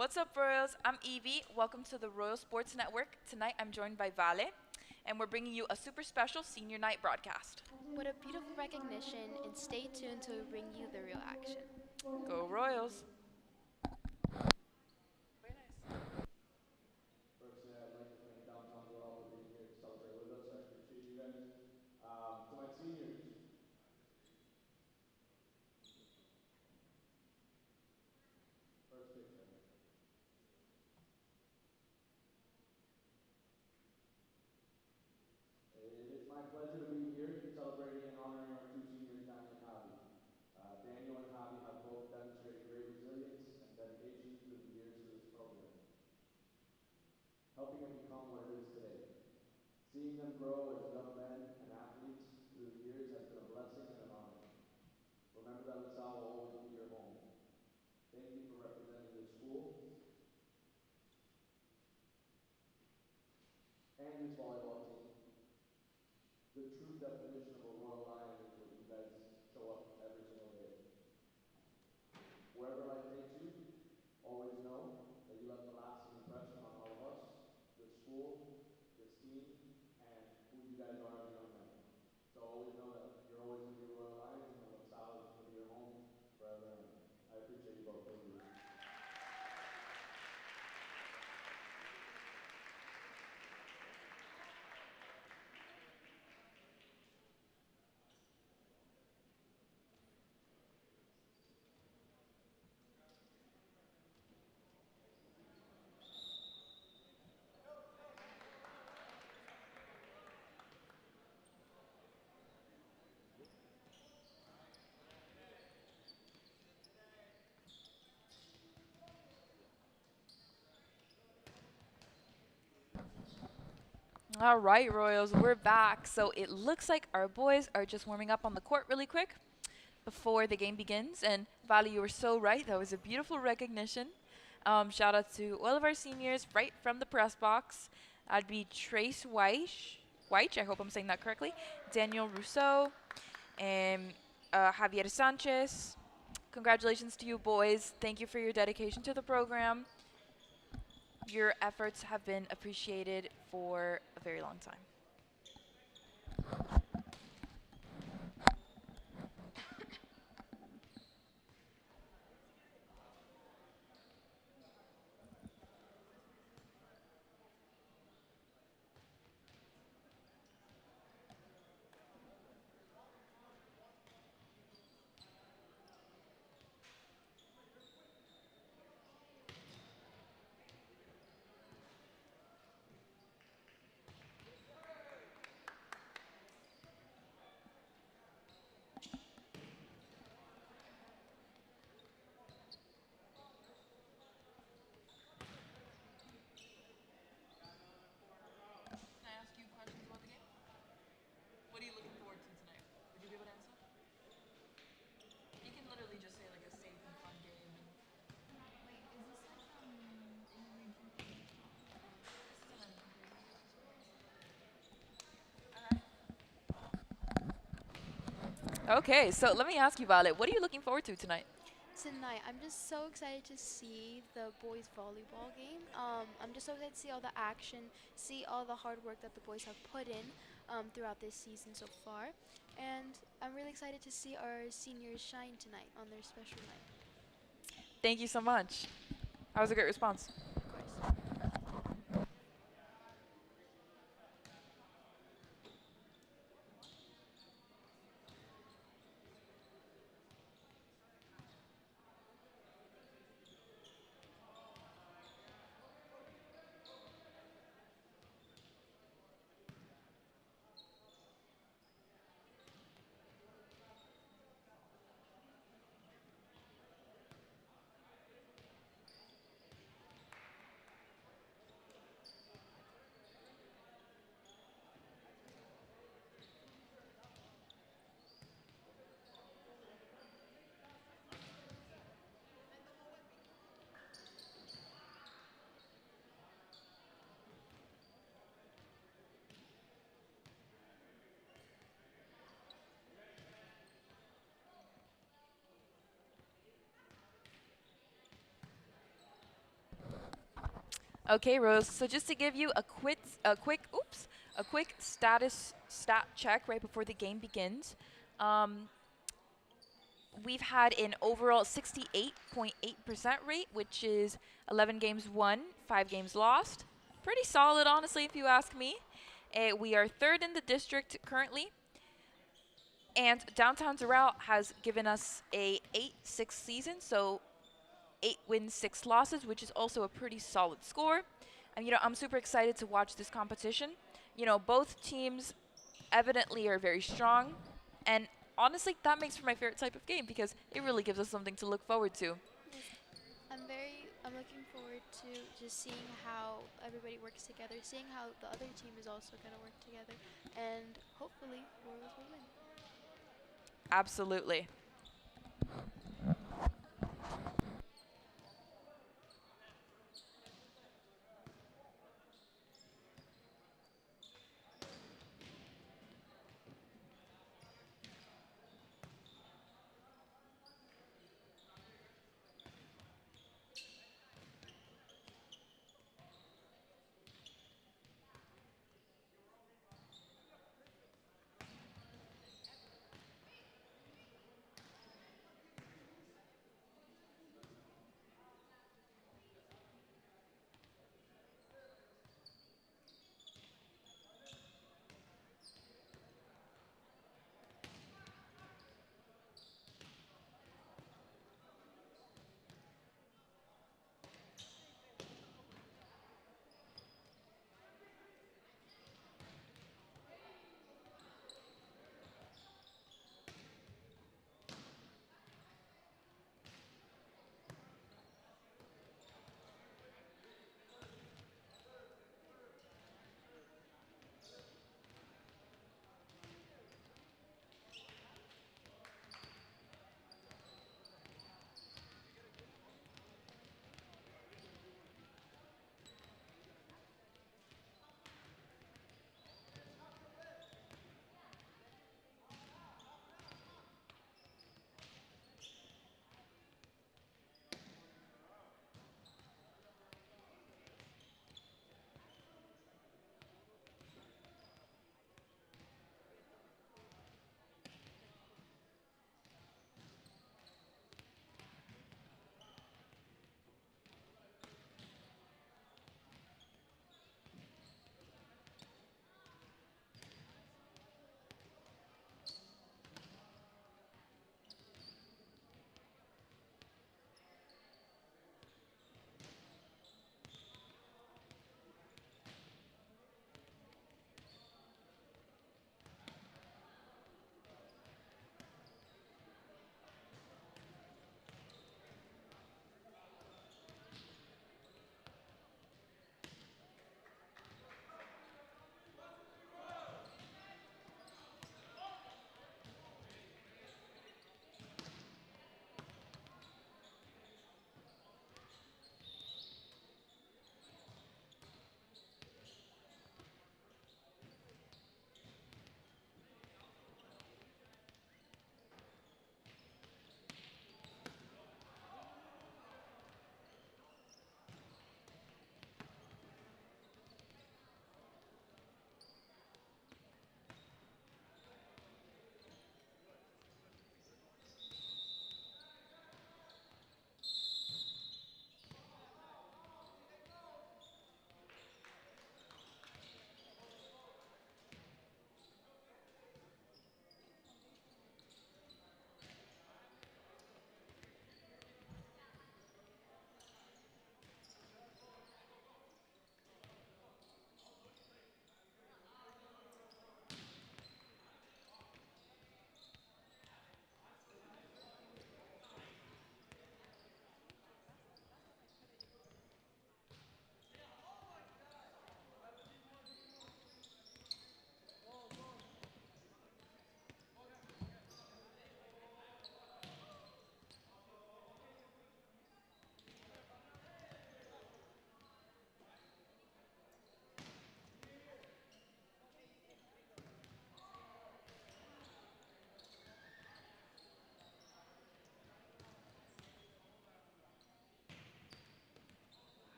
What's up, Royals? I'm Evie. Welcome to the Royal Sports Network. Tonight I'm joined by Vale, and we're bringing you a super special senior night broadcast. What a beautiful recognition, and stay tuned till we bring you the real action. Go Royals! Firstly, I'd like to thank Downtown Doral for being here to celebrate with us. I appreciate you guys. To my seniors, first picture. It is my pleasure to be here celebrating and honoring our two seniors, Daniel and Javi. Daniel and Javi have both demonstrated great resilience and dedication through the years of this program, helping it become what it is today. Seeing them grow as young men and athletes through the years has been a blessing and an honor. Remember that LaSalle will always be your home. Thank you for representing this school and this volleyball team. The true definition of a Royal Lion is when you guys show up every single day. Wherever life takes you, always know that you left a lasting impression on all of us, this school, this team, and who you guys are as young men. So always know that you're always going to be Royal Lions and that LaSalle is going to be your home forever and ever. I appreciate you both. Thank you. All right, Royals, we're back. So it looks like our boys are just warming up on the court really quick before the game begins. And Vale, you were so right. That was a beautiful recognition. Shout out to all of our seniors right from the press box. I'd be Trace Weich, I hope I'm saying that correctly, Daniel Rousseau, and Javier Sanchez. Congratulations to you boys. Thank you for your dedication to the program. Your efforts have been appreciated for a very long time. Can I ask you questions about the game? What are you looking forward to tonight? Would you be able to answer? You can literally just say like a safe and fun game. And okay, so let me ask you, Violet, what are you looking forward to tonight? Tonight, I'm just so excited to see the boys' volleyball game. I'm just so excited to see all the action, see all the hard work that the boys have put in throughout this season so far. And I'm really excited to see our seniors shine tonight on their special night. Thank you so much. That was a great response. Of course. Okay, Rose. So just to give you a quick stat check right before the game begins. Um, we've had an overall 68.8% rate, which is 11 games won, 5 games lost. Pretty solid, honestly, if you ask me. We are third in the district currently, and Downtown Doral has given us a 8-6 season, so 8 wins, 6 losses, which is also a pretty solid score. And I'm super excited to watch this competition. Both teams evidently are very strong, and honestly, that makes for my favorite type of game because it really gives us something to look forward to. Yes, I'm looking forward to just seeing how everybody works together, seeing how the other team is also going to work together, and hopefully Royals will win. Absolutely.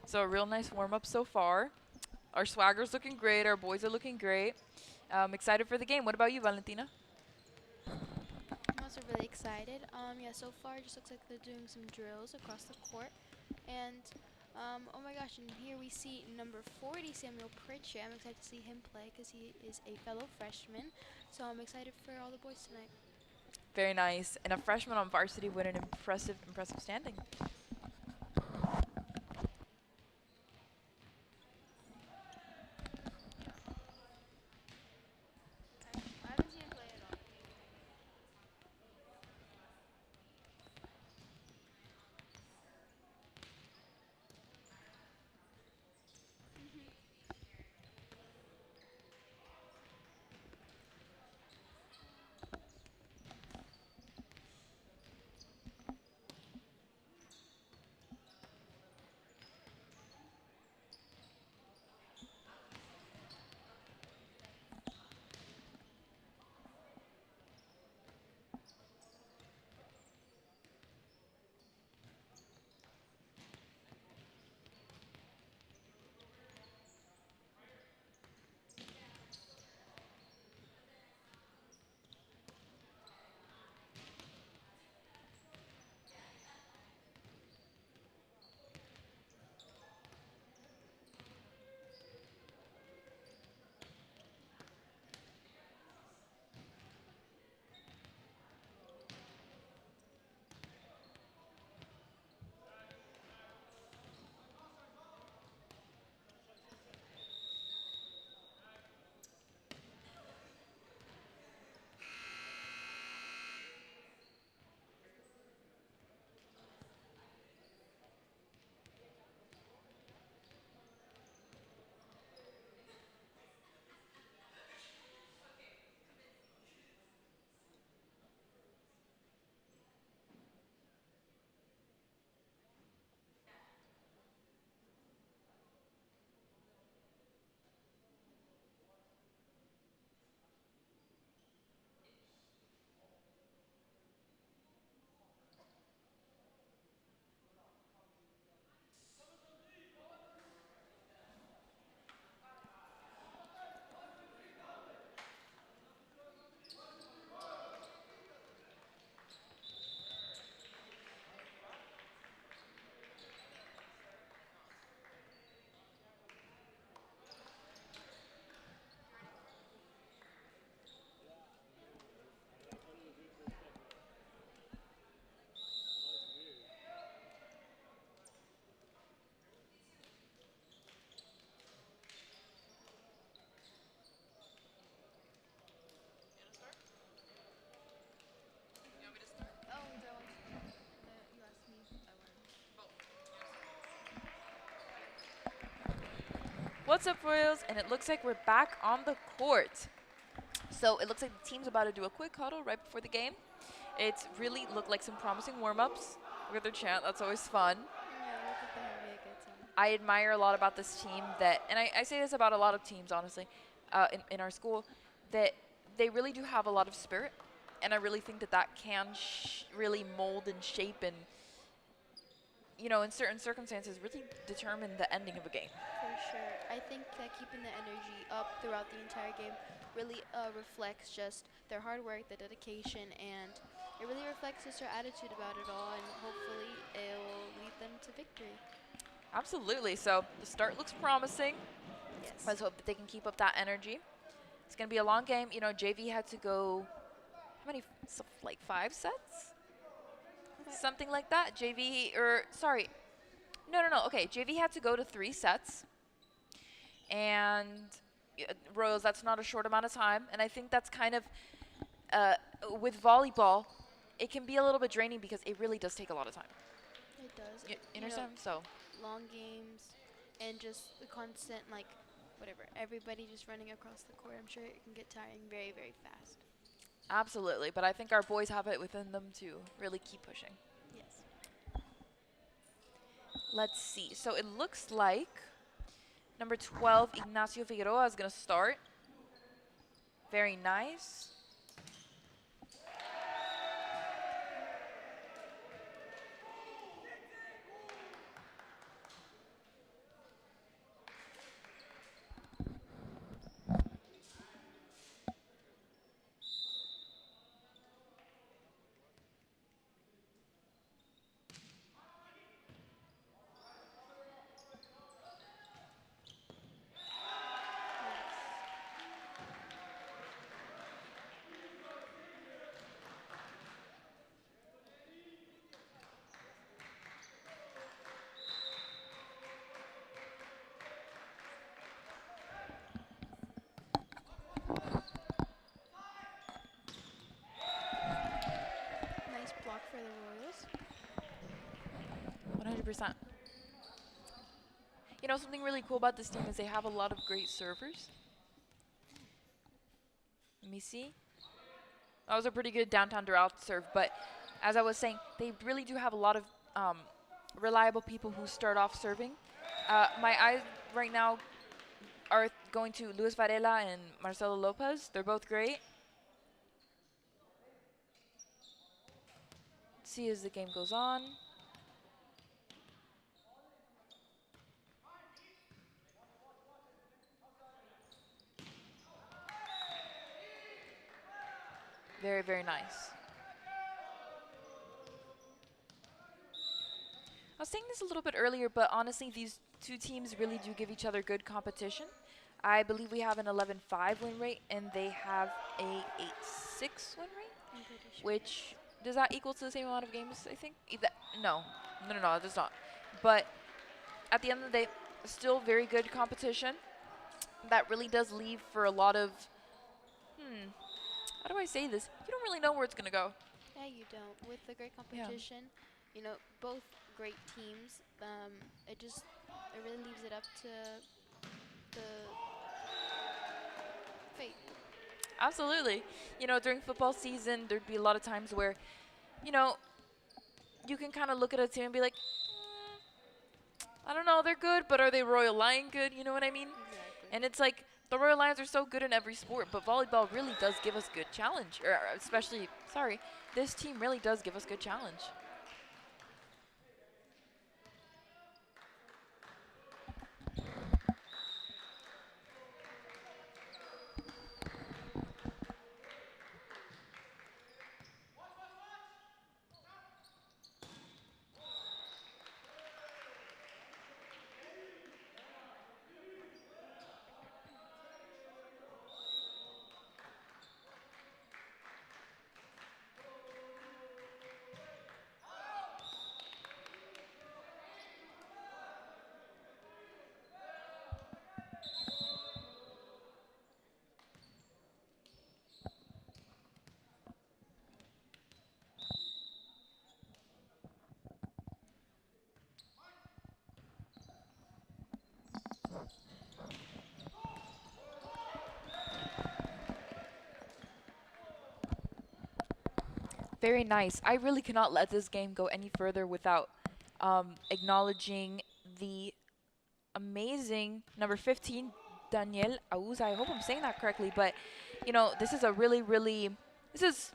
So a real nice warm up so far. Our swagger's looking great. Our boys are looking great. Excited for the game. What about you, Valentina? I'm also really excited. Yeah, so far it just looks like they're doing some drills across the court. And, oh my gosh, and here we see number 40, Samuel Pritchett. I'm excited to see him play because he is a fellow freshman. So I'm excited for all the boys tonight. Very nice. And a freshman on varsity with an impressive standing. I haven't seen him play at all. Oh, do I want you asked me if I wanted. What's up, Royals? And it looks like we're back on the court. So it looks like the team's about to do a quick huddle right before the game. It's really looked like some promising warm-ups. Look at their chant. That's always fun. Yeah, I think they're having a good time. I admire a lot about this team that, and I say this about a lot of teams, honestly, in our school, that they really do have a lot of spirit. And I really think that that can really mold and shape and, in certain circumstances, really determine the ending of a game. For sure. I think that keeping the energy up throughout the entire game really reflects just their hard work, their dedication, and it really reflects just their attitude about it all, and hopefully it will lead them to victory. Absolutely. So the start looks promising. Yes. Let's hope that they can keep up that energy. It's going to be a long game. JV had to go, how many, like 5 sets? Okay. Something like that. JV, or sorry, no. Okay, JV had to go to 3 sets. And Royals, that's not a short amount of time. And I think that's kind of, with volleyball, it can be a little bit draining because it really does take a lot of time. It does. You You know, understand? So, long games and just the constant, like, whatever, everybody just running across the court. I'm sure it can get tiring very, very fast. absolutely. But I think our boys have it within them to really keep pushing. Yes. Let's see. So it looks like number 12, Ignacio Figueroa, is going to start. Very nice. for the Royals. 100%. You know, something really cool about this team is they have a lot of great servers. Let me see. That was a pretty good downtown Doral serve, but as I was saying, they really do have a lot of reliable people who start off serving. My eyes right now are going to Luis Varela and Marcelo Lopez. They're both great. Let's see as the game goes on. Very, very nice. I was saying this a little bit earlier, but honestly, these two teams really do give each other good competition. I believe we have an 11-5 win rate, and they have a 8-6 win rate, I'm pretty sure. which does that equal to the same amount of games, I think? No, it does not. But at the end of the day, still very good competition. That really does leave for a lot of, how do I say this? You don't really know where it's going to go. Yeah, you don't. With the great competition, you know, both great teams. It really leaves it up to the fate. Absolutely. You know, during football season, there'd be a lot of times where, you know, you can kind of look at a team and be like, I don't know, they're good, but are they Royal Lion good? You know what I mean? Exactly. And it's like the Royal Lions are so good in every sport, but volleyball really does give us good challenge. Or especially, sorry, this team really does give us good challenge. Very nice. I really cannot let this game go any further without acknowledging the amazing number 15, Daniel Auza. I hope I'm saying that correctly, but you know, this is a this is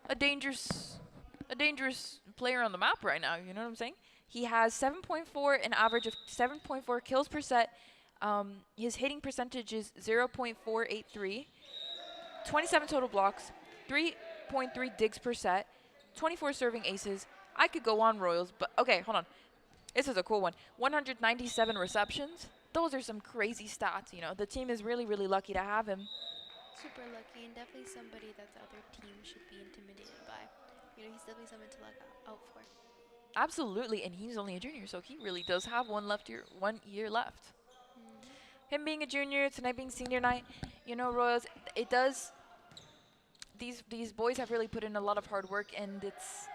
a dangerous player on the map right now. You know what I'm saying? He has 7.4, an average of 7.4 kills per set. His hitting percentage is 0.483. 27 total blocks, 3.3 digs per set, 24 serving aces. I could go on, Royals, but okay, hold on. This is a cool one. 197 receptions. Those are some crazy stats, you know. The team is really, really lucky to have him. Super lucky, and definitely somebody that the other team should be intimidated by. You know, he's definitely someone to look out for. Absolutely, and he's only a junior, so he really does have 1 year left. Him being a junior, tonight being senior night, you know, Royals, it does. These boys have really put in a lot of hard work, and it's,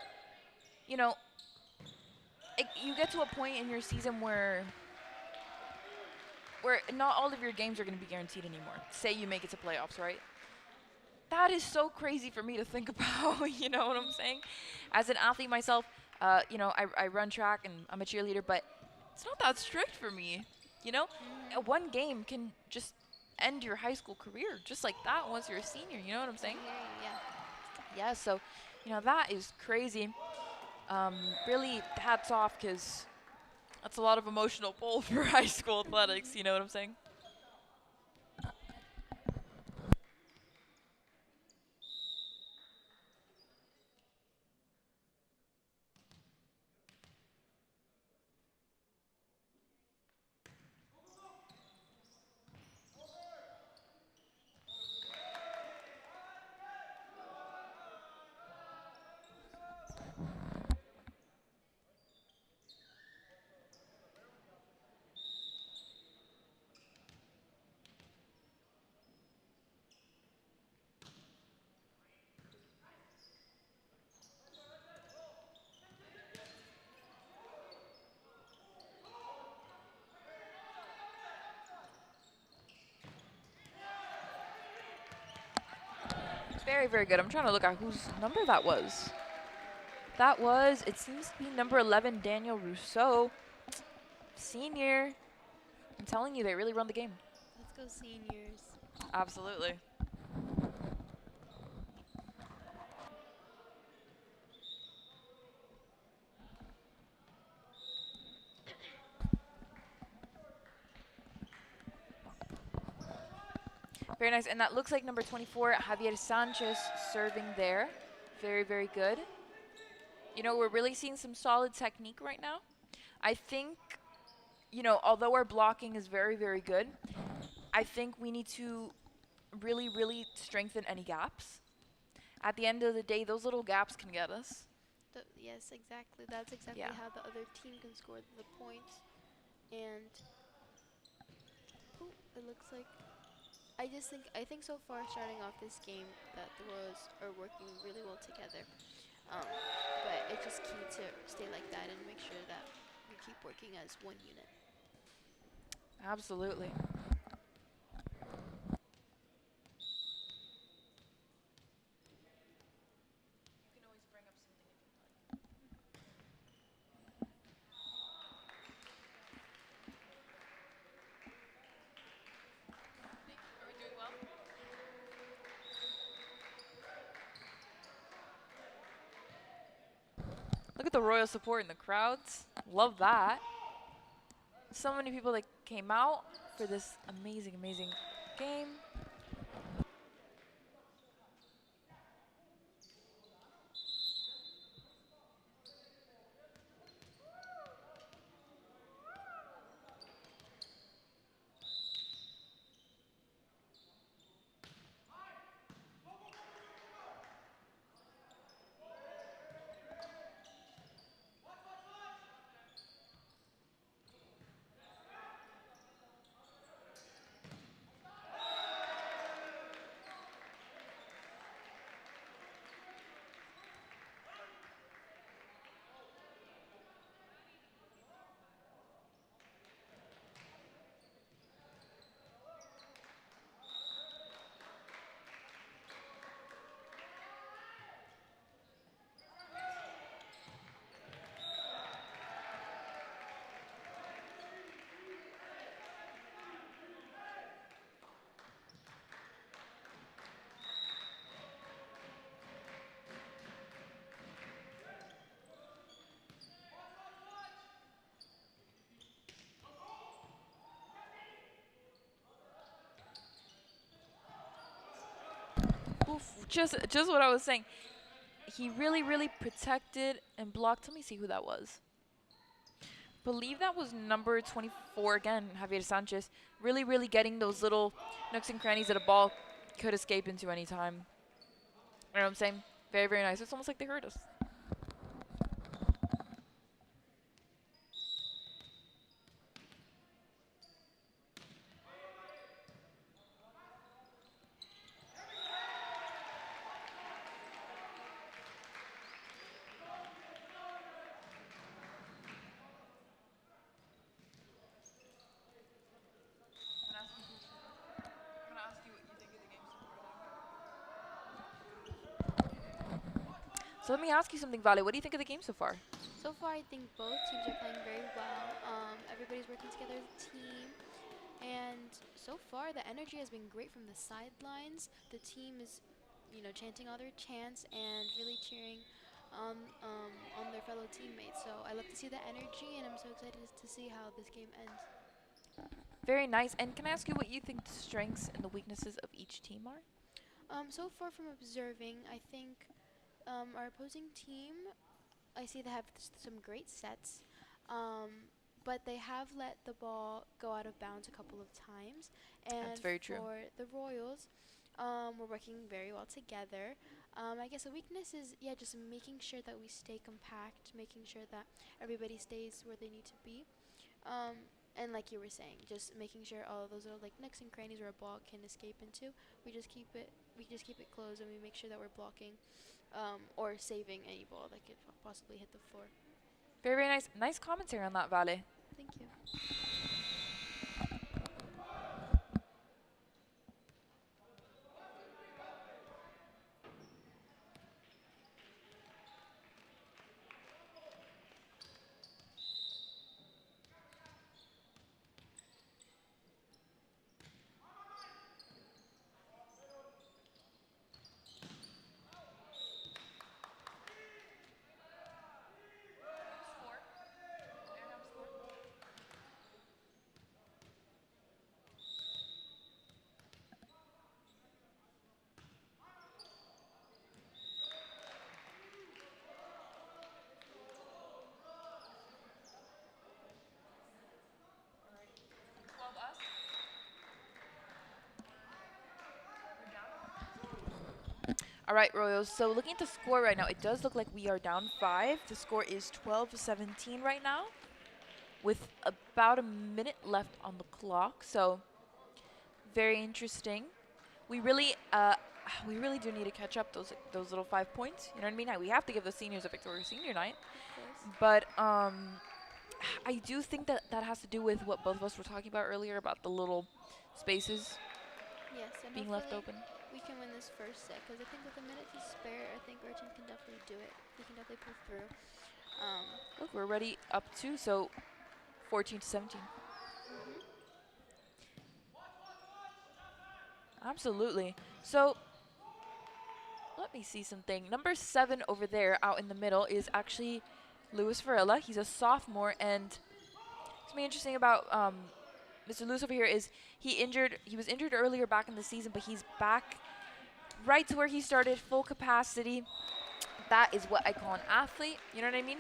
you know, you get to a point in your season where not all of your games are going to be guaranteed anymore. Say you make it to playoffs, right? That is so crazy for me to think about. You know what I'm saying? As an athlete myself, you know, I run track and I'm a cheerleader, but it's not that strict for me. You know, one game can just end your high school career just like that once you're a senior. You know what I'm saying? Yeah. So, you know, that is crazy. Really, hats off, because that's a lot of emotional pull for high school athletics. You know what I'm saying? Very, very good. I'm trying to look at whose number that was. That was, it seems to be number 11, Daniel Rousseau. Senior. I'm telling you, they really run the game. Let's go seniors. Absolutely. Very nice. And that looks like number 24, Javier Sanchez, serving there. Very, very good. You know, we're really seeing some solid technique right now. I think, you know, although our blocking is very, very good, I think we need to really, really strengthen any gaps. At the end of the day, those little gaps can get us. Yes, exactly. That's exactly Yeah. how the other team can score the points. And ooh, it looks like I think so far starting off this game that the Royals are working really well together. Um, but it's just key to stay like that and make sure that we keep working as one unit. Absolutely. Look at the Royal support in the crowds. Love that. So many people that came out for this amazing, amazing game. Oof, just what I was saying. He really, really protected and blocked. Let me see who that was. Believe that was number 24 again, Javier Sanchez. Really, really getting those little nooks and crannies that a ball could escape into any time. You know what I'm saying? Very, very nice. It's almost like they heard us. So let me ask you something, Vale. What do you think of the game so far? So far, I think both teams are playing very well. Everybody's working together as a team. And so far, the energy has been great from the sidelines. The team is, chanting all their chants and really cheering on their fellow teammates. So I love to see the energy, and I'm so excited to see how this game ends. Very nice. And can I ask you what you think the strengths and the weaknesses of each team are? So far from observing, I think our opposing team, I see they have some great sets, but they have let the ball go out of bounds a couple of times. That's And very true. for the Royals, we're working very well together. I guess a weakness is, yeah, just making sure that we stay compact, making sure that everybody stays where they need to be. And like you were saying, just making sure all of those little like nooks and crannies where a ball can escape into, we just keep it closed, and we make sure that we're blocking or saving any ball that could possibly hit the floor. Very, very nice. Nice commentary on that, Vale. Thank you. All right, Royals. So looking at the score right now, it does look like we are down 5. The score is 12-17 right now, with about a minute left on the clock. So very interesting. We really, we really do need to catch up those little 5 points. You know what I mean? We have to give the seniors a victorious senior night. Of course. But I do think that that has to do with what both of us were talking about earlier about the little spaces Yes, and being left hopefully open. we can win this first set because I think with a minute to spare, I think our team can definitely do it. We can definitely pull through. Look, we're already up 2, so 14-17. Mhm. Absolutely. So let me see something. Number 7 over there out in the middle is actually Luis Varela. He's a sophomore, and something interesting about Mr. Lewis over here is he was injured earlier back in the season, but he's back right to where he started, full capacity. That is what I call an athlete, you know what I mean?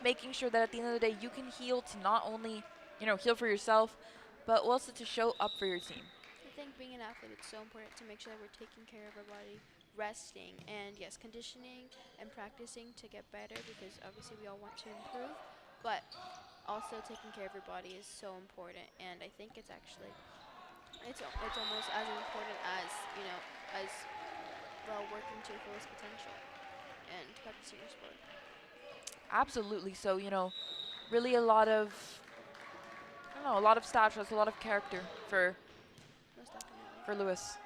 Making sure that at the end of the day you can heal to not only, heal for yourself, but also to show up for your team. I think being an athlete, it's so important to make sure that we're taking care of our body, resting, and yes, conditioning and practicing to get better because obviously we all want to improve, but also taking care of your body is so important. And I think it's actually it's almost as important as as well working to your fullest potential and practicing your sport. Absolutely. So, really a lot of, I don't know, a lot of stature, a lot of character for Most definitely. for Lewis.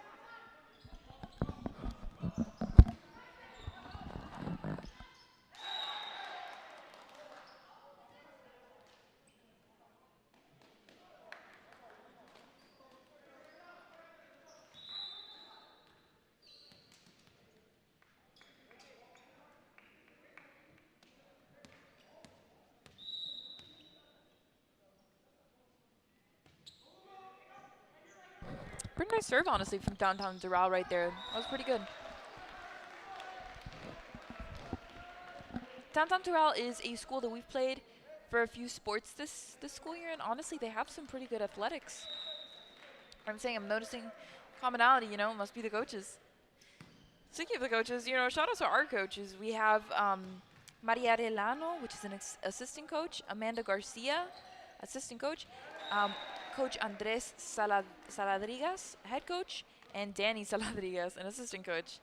Pretty nice serve, honestly, from downtown Doral right there. That was pretty good. Downtown Doral is a school that we've played for a few sports this school year, and honestly, they have some pretty good athletics. I'm saying I'm noticing commonality. Must be the coaches. Speaking of the coaches, shout out to our coaches. We have Maria Arellano, which is an assistant coach, Amanda Garcia, assistant coach, um, Coach Andres Saladrigas, head coach, and Danny Saladrigas, an assistant coach.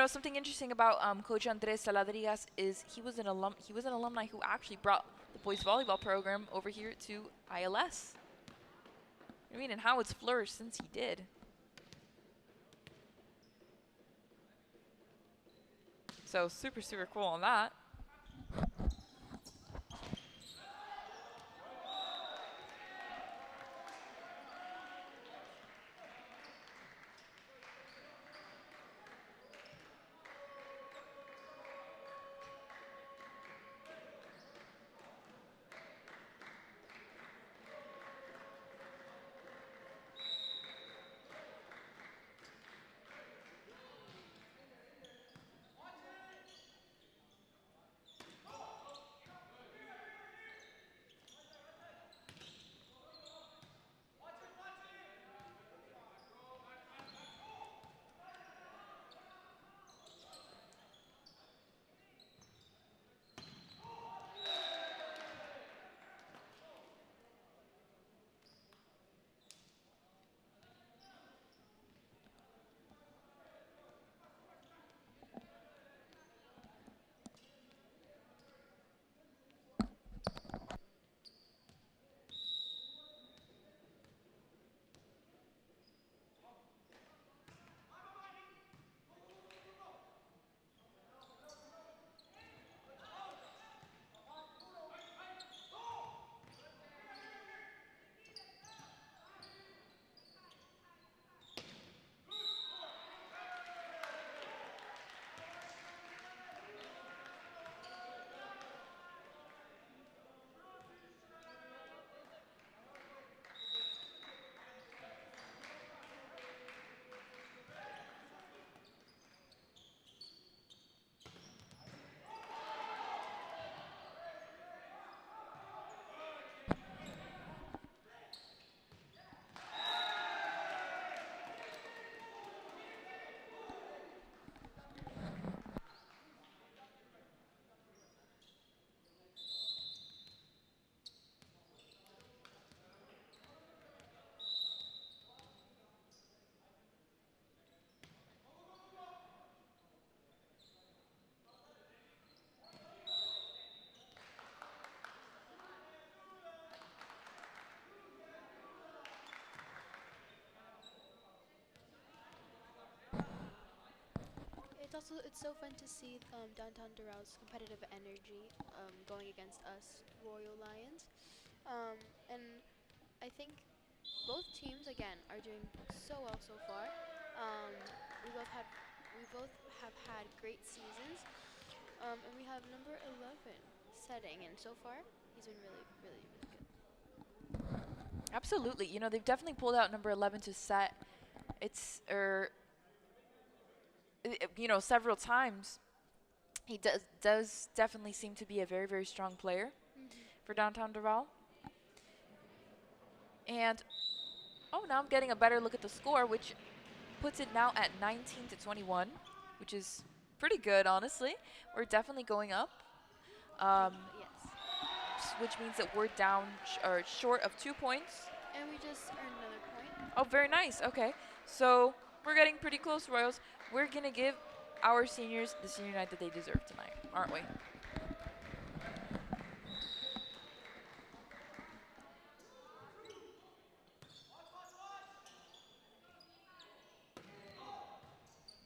Something interesting about Coach Andres Saladrigas is he was an alumni who actually brought the boys volleyball program over here to ILS. And how it's flourished since he did. So super, super cool on that. it's so fun to see downtown Doral's competitive energy going against us Royal Lions. And I think both teams again are doing so well so far. Um, we both had we both have had great seasons. And we have number 11 setting, and so far he's been really good. Absolutely. You know, they've definitely pulled out number 11 to set. It's, you know, several times. He does definitely seem to be a very strong player Hmm. for downtown Doral. And oh, now I'm getting a better look at the score, which puts it now at 19 to 21, which is pretty good, honestly. We're definitely going up, um, Yes. which means that we're down or short of 2 points. And we just earned another point. Oh, very nice. Okay, so we're getting pretty close, Royals. We're gonna give our seniors the senior night that they deserve tonight, aren't we?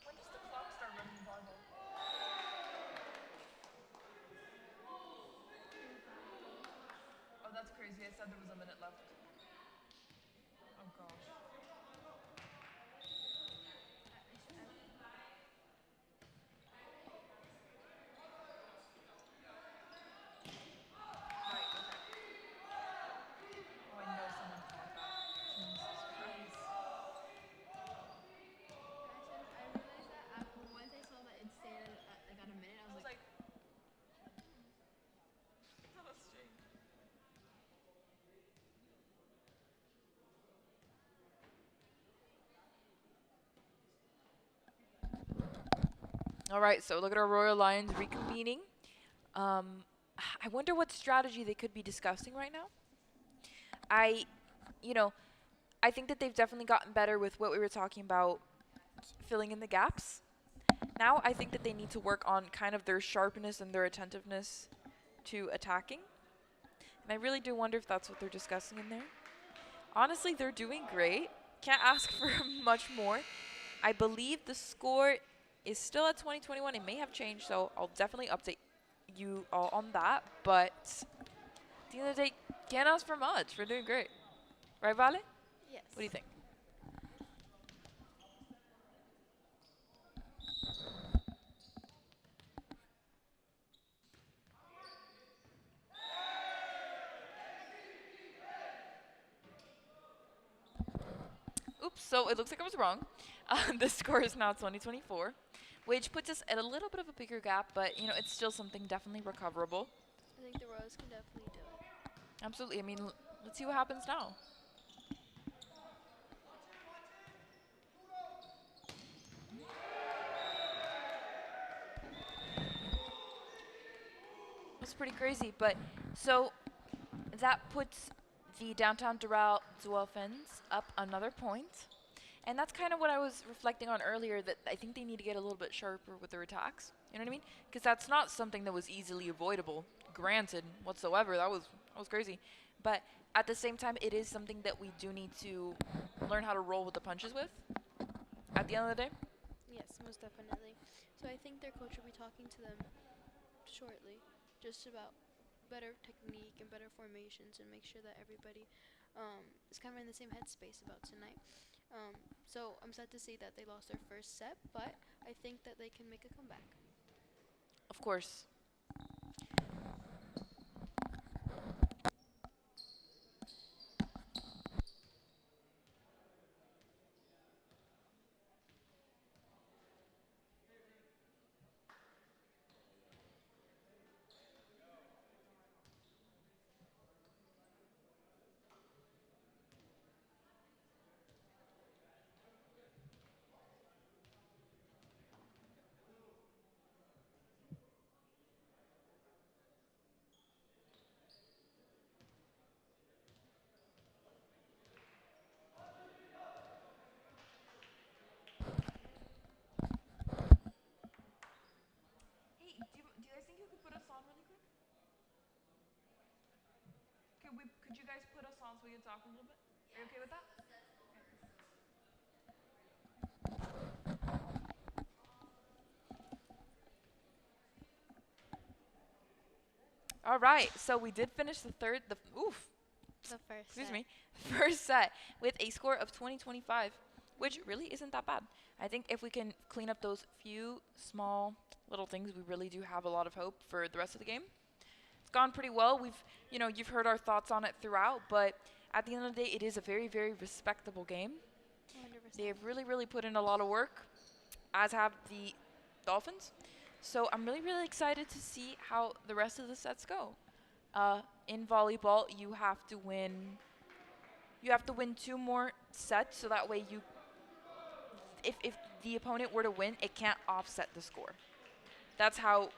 When does the clock start running in volleyball? Oh, that's crazy. I said there was a minute left. Oh gosh. Right. Okay. Oh, I know someone caught that. Jesus Christ. I realized that once I saw that it stayed like on a minute, I I was was like, like, that was strange. All right, so look at our Royal Lions reconvening. Um, I wonder what strategy they could be discussing right now. I, you know, I think that they've definitely gotten better with what we were talking about, filling in the gaps. Now I think that they need to work on kind of their sharpness and their attentiveness to attacking. And I really do wonder if that's what they're discussing in there. Honestly, they're doing great. Can't ask for much more. I believe the score is still at 2021. It may have changed, so I'll definitely update you all on that. But at the end of the day, can't ask for much. We're doing great. Right, Vale? What Yes. do you think? Oops, so it looks like I was wrong. The score is now 2024, which puts us at a little bit of a bigger gap, but you know, it's still something definitely recoverable. I think the Royals can definitely do it. Absolutely. I mean, let's see what happens now. It's pretty crazy, but so that puts the downtown Doral Dolphins up another point. And that's kind of what I was reflecting on earlier, that I think they need to get a little bit sharper with their attacks. You know what I mean? Because that's not something that was easily avoidable, granted, whatsoever. That was crazy. But at the same time, it is something that we do need to learn how to roll with the punches with at the end of the day. Yes, most definitely. So I think their coach will be talking to them shortly, just about better technique and better formations, and make sure that everybody is kind of in the same headspace about tonight. So I'm sad to see that they lost their first set, but I think that they can make a comeback. Of course. Hey, do you guys think you could put us on really quick? Could you guys put us on so we can talk a little bit? Are you okay with that? All right, so we did finish The first excuse set. me, first set with a score of 20-25, which really isn't that bad. I think if we can clean up those few small little things, we really do have a lot of hope for the rest of the game. It's gone pretty well. You've heard our thoughts on it throughout, but at the end of the day, it is a very, very respectable game. They 100%. have really, really put in a lot of work, as have the Dolphins. So I'm really, really excited to see how the rest of the sets go. In volleyball, you have to win. You have to win 2 more sets, so that way if the opponent were to win, it can't offset the score. That's how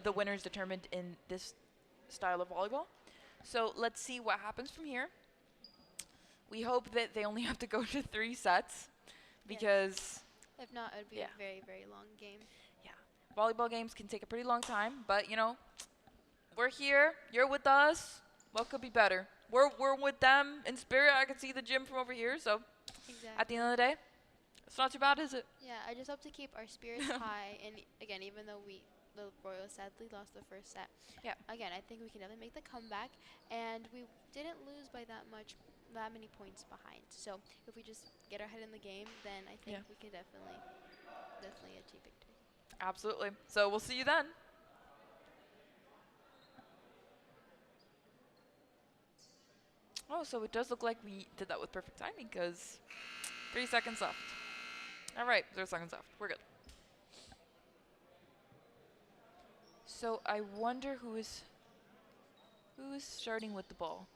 the winner is determined in this style of volleyball. So let's see what happens from here. We hope that they only have to go to 3 sets Yes. because If not, it would be Yeah. a very, very long game. volleyball games can take a pretty long time. But we're here. You're with us. What could be better? We're with them in spirit. I can see the gym from over here. So Exactly. at the end of the day, it's not too bad, is it? Yeah, I just hope to keep our spirits high. And again, even though the Royals sadly lost the first set. Yeah. Again, I think we can definitely make the comeback, and we didn't lose by that many points behind. So if we just get our head in the game, then I think Yeah. we can definitely achieve victory. Absolutely. So we'll see you then. Oh, so it does look like we did that with perfect timing because 3 seconds left. All right, 0 seconds left. We're good. So I wonder who is starting with the ball.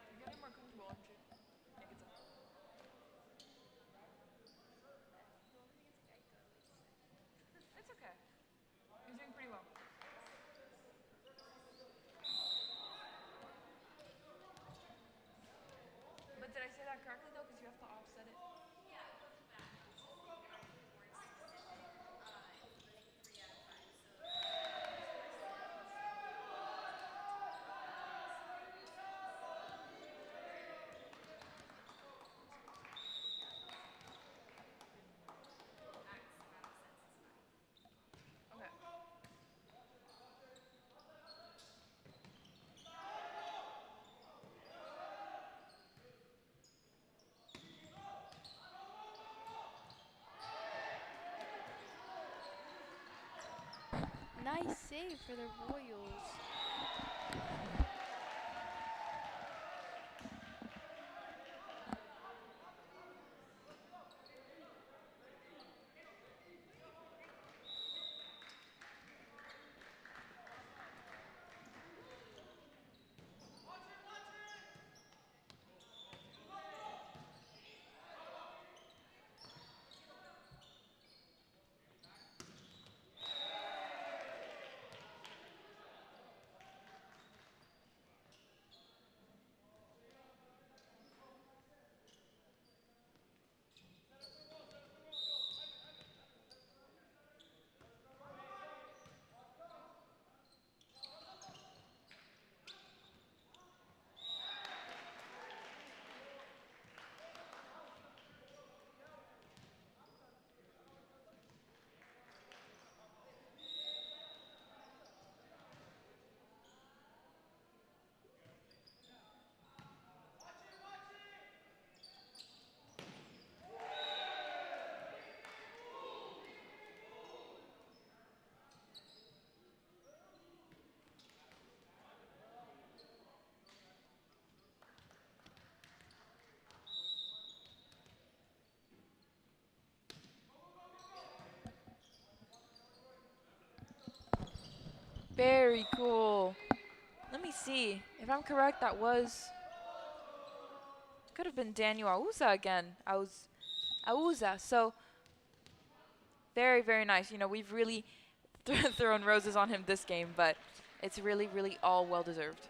You're getting more comfortable, aren't you? Yeah, good stuff. It's okay. You're doing pretty well. But did I say that correctly though? Because you have to offset it. Okay. Nice save for the Royals. Very cool. Let me see. If I'm correct, that could have been Daniel Auza again. Auza. So very, very nice. We've really thrown roses on him this game, but it's really, really all well deserved.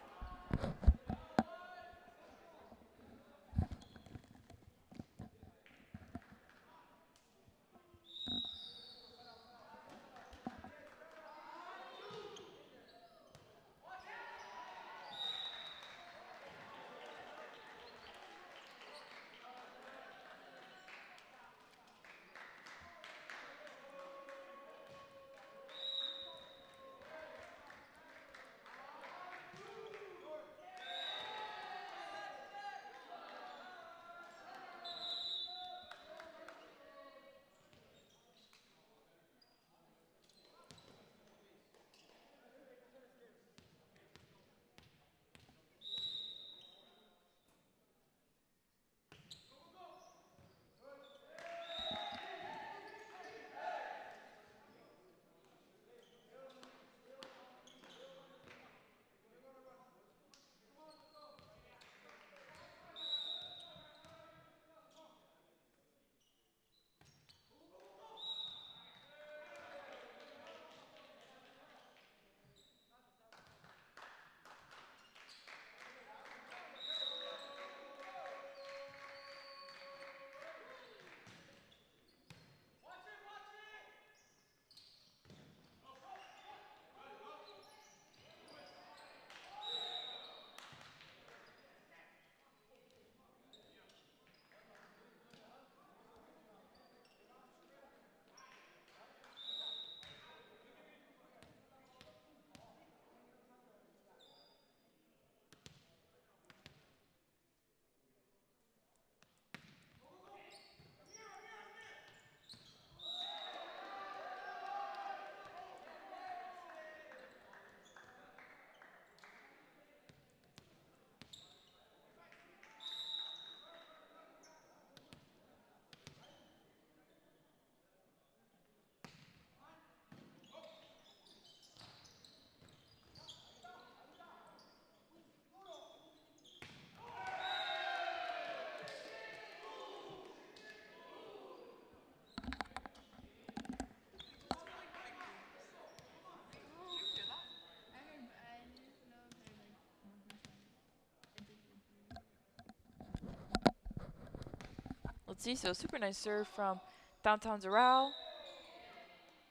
Let's see. So super nice serve from downtown Doral.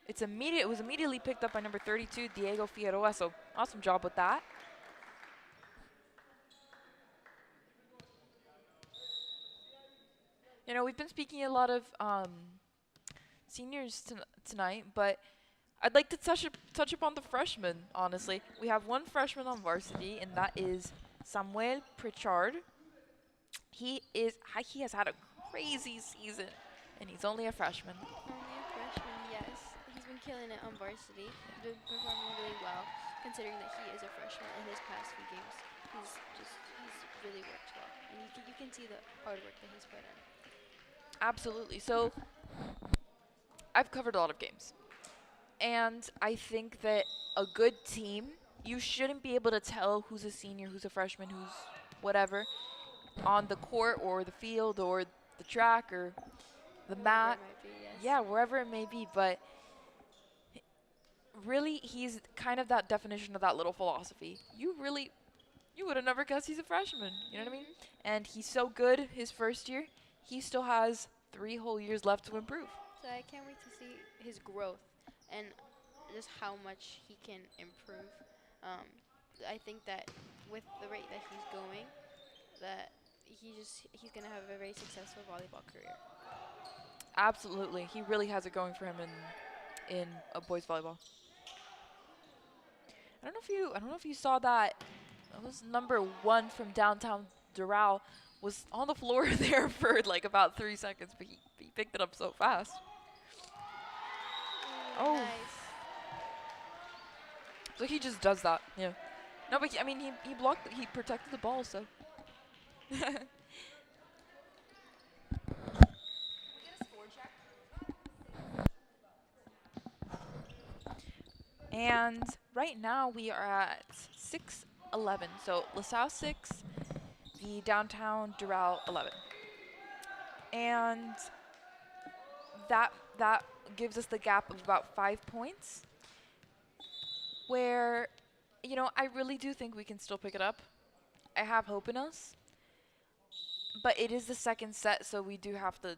It was immediately picked up by number 32, Diego Figueroa. So awesome job with that. You know, we've been speaking a lot of seniors tonight, but I'd like to touch upon the freshmen. Honestly, we have one freshman on varsity, and that is Samuel Pritchard. He has had a crazy season, and he's only a freshman. Only a freshman, yes. He's been killing it on varsity. He's been performing really well, considering that he is a freshman in his past few games. He's really worked well, and you can see the hard work that he's put in. Absolutely. So I've covered a lot of games, and I think that a good team, you shouldn't be able to tell who's a senior, who's a freshman, who's whatever on the court or the field or the track or the Whatever mat. it might be, yes. Yeah, wherever it may be, but really he's kind of that definition of that little philosophy. You would have never guessed he's a freshman. You know what I mean? And he's so good his first year. He still has 3 whole years left to improve. So I can't wait to see his growth and just how much he can improve. Um, I think that with the rate that he's going, that he's gonna have a very successful volleyball career. Absolutely. He really has it going for him in a boys volleyball. I don't know if you saw that. That was number 1 from downtown Doral was on the floor there for like about 3 seconds, but he picked it up so fast. Oh. Nice. So he just does that. Yeah. No, but I mean he blocked he protected the ball, so And right now we are at 6-11. So LaSalle 6, the downtown Doral 11. And that gives us the gap of about 5 points. Where, you know, I really do think we can still pick it up. I have hope in us. But it is the second set, so we do have to,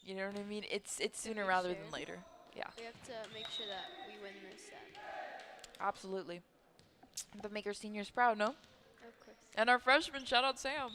you know what I mean? It's sooner make rather sure. than later. Yeah, We have to make sure that we win this set. absolutely. But make our seniors proud, no? Of course. And our freshmen, shout out Sam.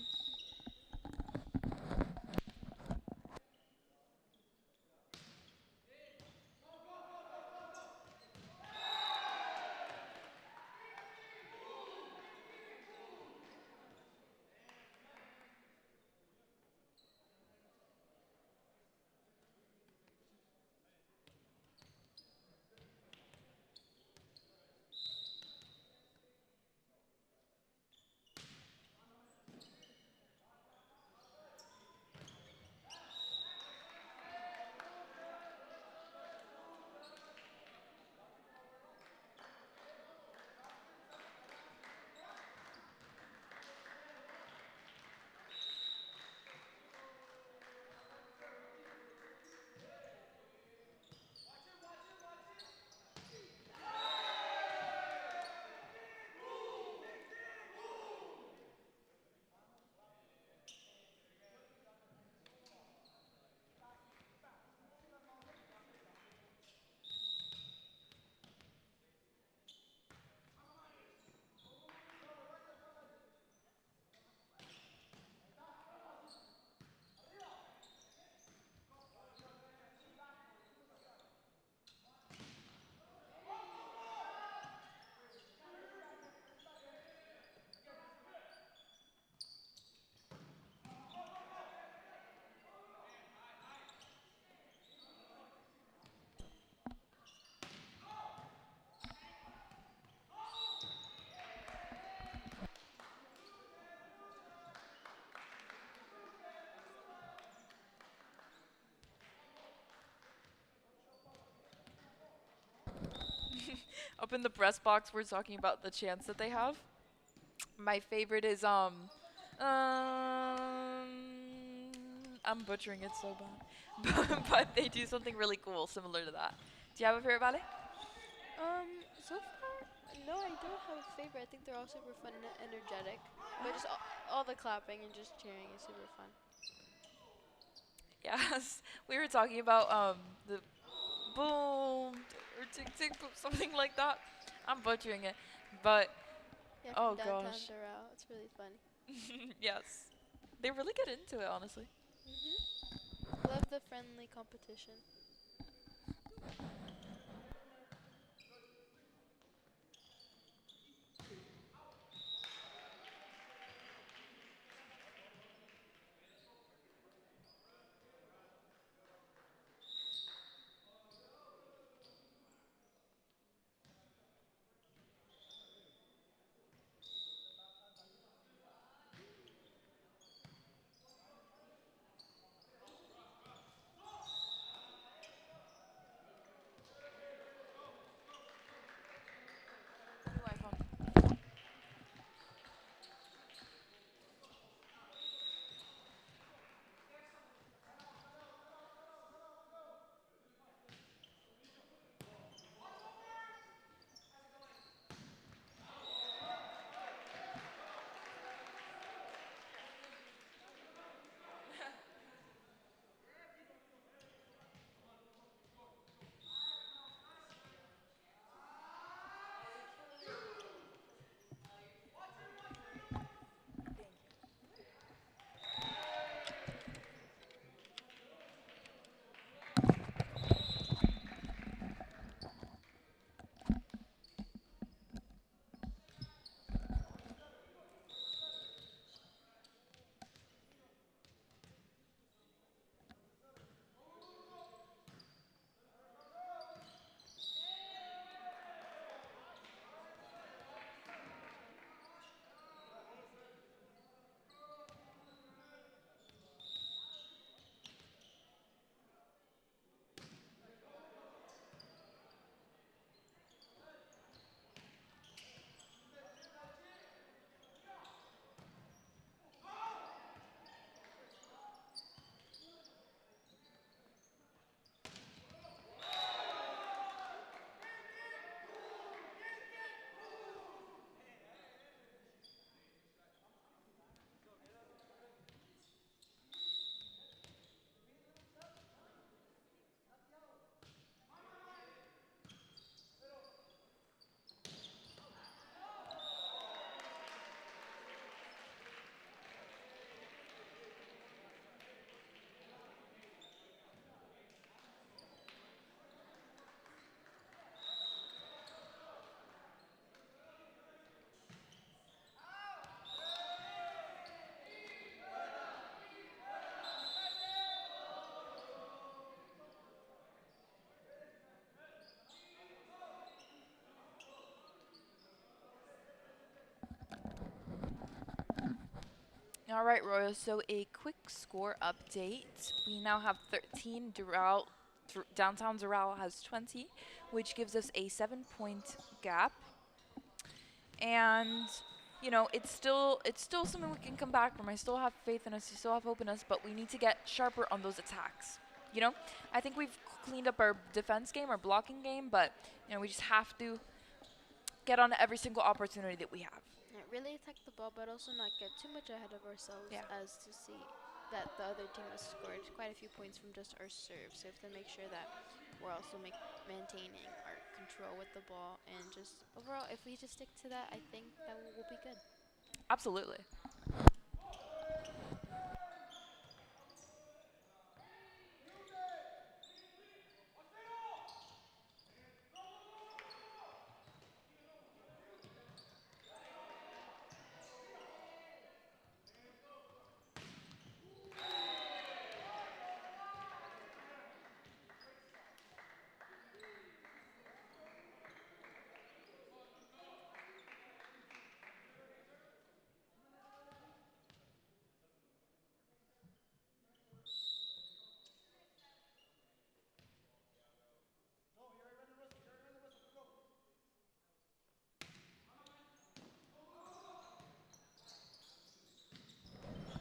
Up in the press box, we're talking about the chance that they have. My favorite is I'm butchering it so bad, but they do something really cool similar to that. Do you have a favorite ballet? So far, no, I don't have a favorite. I think they're all super fun and energetic. But just all the clapping and just cheering is super fun. Yes, we were talking about the boom or tick tick boom, something like that. I'm butchering it, but Yeah, from oh downtown gosh, Doral. It's really funny. yes, they really get into it, honestly. Love the friendly competition. New iPhone. All right, Royal. So a quick score update. We now have 13. Downtown Doral has 20, which gives us a 7-point gap. And it's still something we can come back from. I still have faith in us. I still have hope in us, but we need to get sharper on those attacks. You know, I think we've cleaned up our defense game, our blocking game, but we just have to get on every single opportunity that we have. Yeah, really attack the ball, but also not get too much ahead of ourselves Yeah. as to see that the other team has scored quite a few points from just our serve. So we have to make sure that we're also maintaining our control with the ball and just overall, if we just stick to that, I think that we'll be good. Absolutely.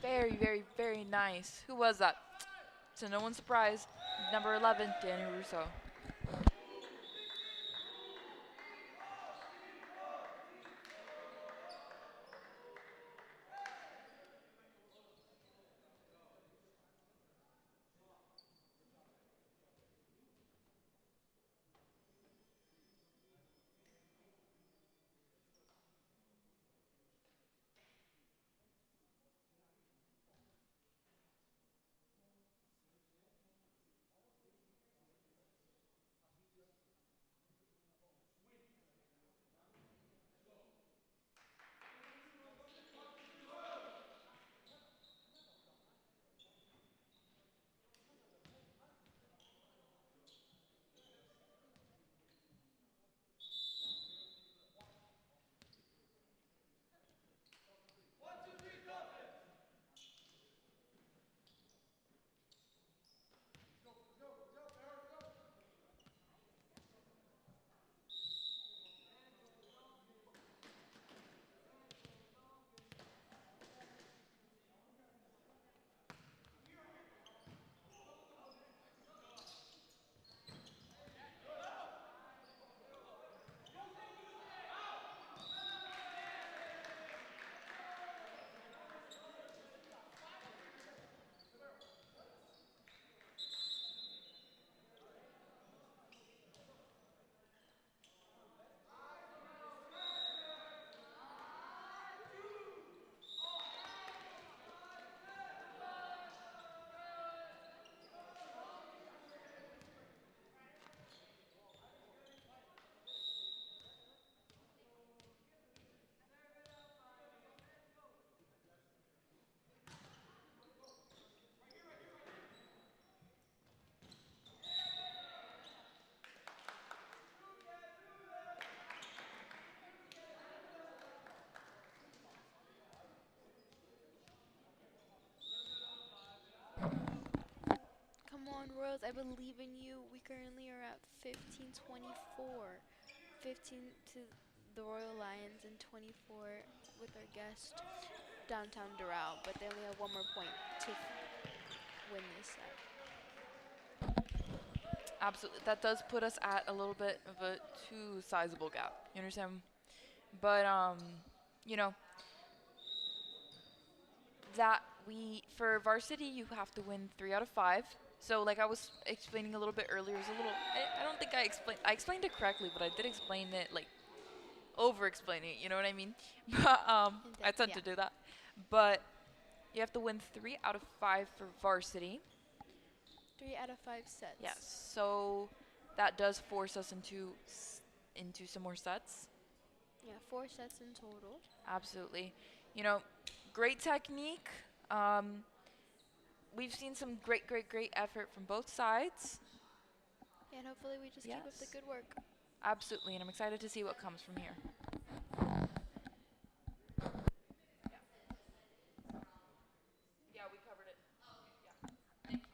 Very, very, very nice. Who was that? To no one's surprise, number 11, Danny Russo. on, Royals. I believe in you. We currently are at 15-24. 15 to the Royal Lions and 24 with our guest downtown Doral, but they only have one more point to win this set. Absolutely. That does put us at a little bit of a too sizable gap. You understand? But you know, that we for varsity you have to win 3 out of 5. So like I was explaining a little bit earlier, it was a little I don't think I explained it correctly, but I did explain it like over explaining it, you know what I mean? But In I depth, tend yeah. to do that. But you have to win 3 out of 5 for varsity. 3 out of 5 Yes. sets. So that does force us into some more sets. Yeah, 4 sets in total. Absolutely. You know, great technique. Um, we've seen some great effort from both sides. And hopefully we just keep up the Yes. good work. Absolutely, and I'm excited to see what comes from here. Yeah, we covered it. Yeah. Thank you.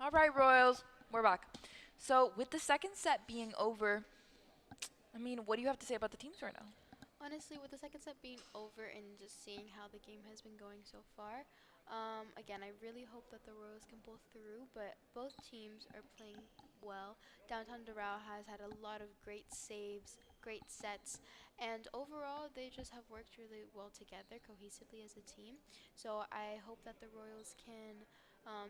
All right, Royals, we're back. So with the second set being over, I mean, what do you have to say about the teams right now? Honestly, with the second set being over and just seeing how the game has been going so far, again, I really hope that the Royals can pull through, but both teams are playing well. Downtown Doral has had a lot of great saves, great sets, and overall, they just have worked really well together, cohesively as a team. So I hope that the Royals can,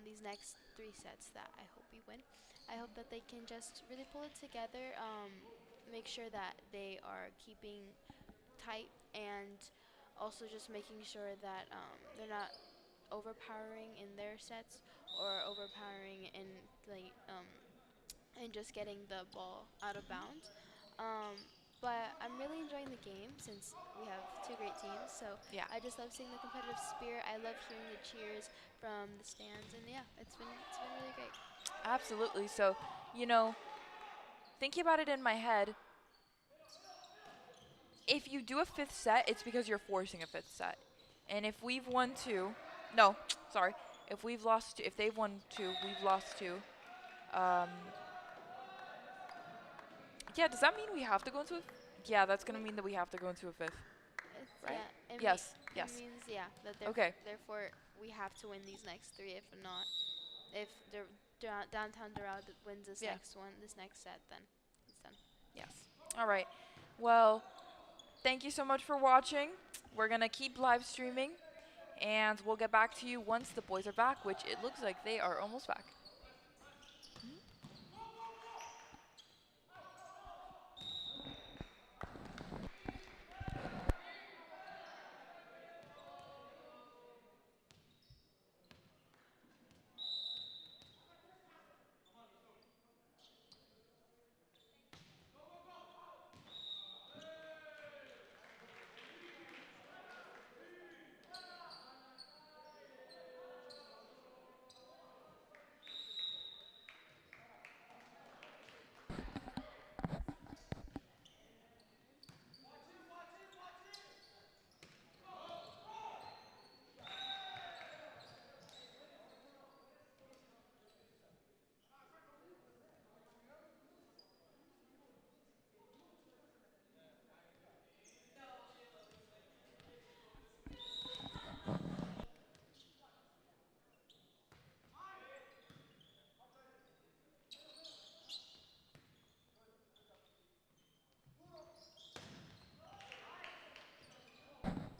these next 3 sets that I hope we win, I hope that they can just really pull it together, make sure that they are keeping tight and also just making sure that they're not overpowering in their sets or overpowering in the and just getting the ball out of bounds. Um, but I'm really enjoying the game since we have 2 great teams. So Yeah, I just love seeing the competitive spirit. I love hearing the cheers from the stands, and yeah, it's been really great. absolutely. So, you know, thinking about it in my head, if you do a fifth set, it's because you're forcing a fifth set. And if we've won two, no, sorry, if we've lost, if they've won two, we've lost two. Um, yeah, does that mean we have to go into a? Yeah, that's gonna mean that we have to go into a fifth. right? Yeah, Yes, it yes. means yeah that Okay. therefore we have to win these next three. If not, if the downtown Doral wins this Yeah. next one, this next set, then it's done. Yes. All right. Well, thank you so much for watching. We're going to keep live streaming, and we'll get back to you once the boys are back, which it looks like they are almost back.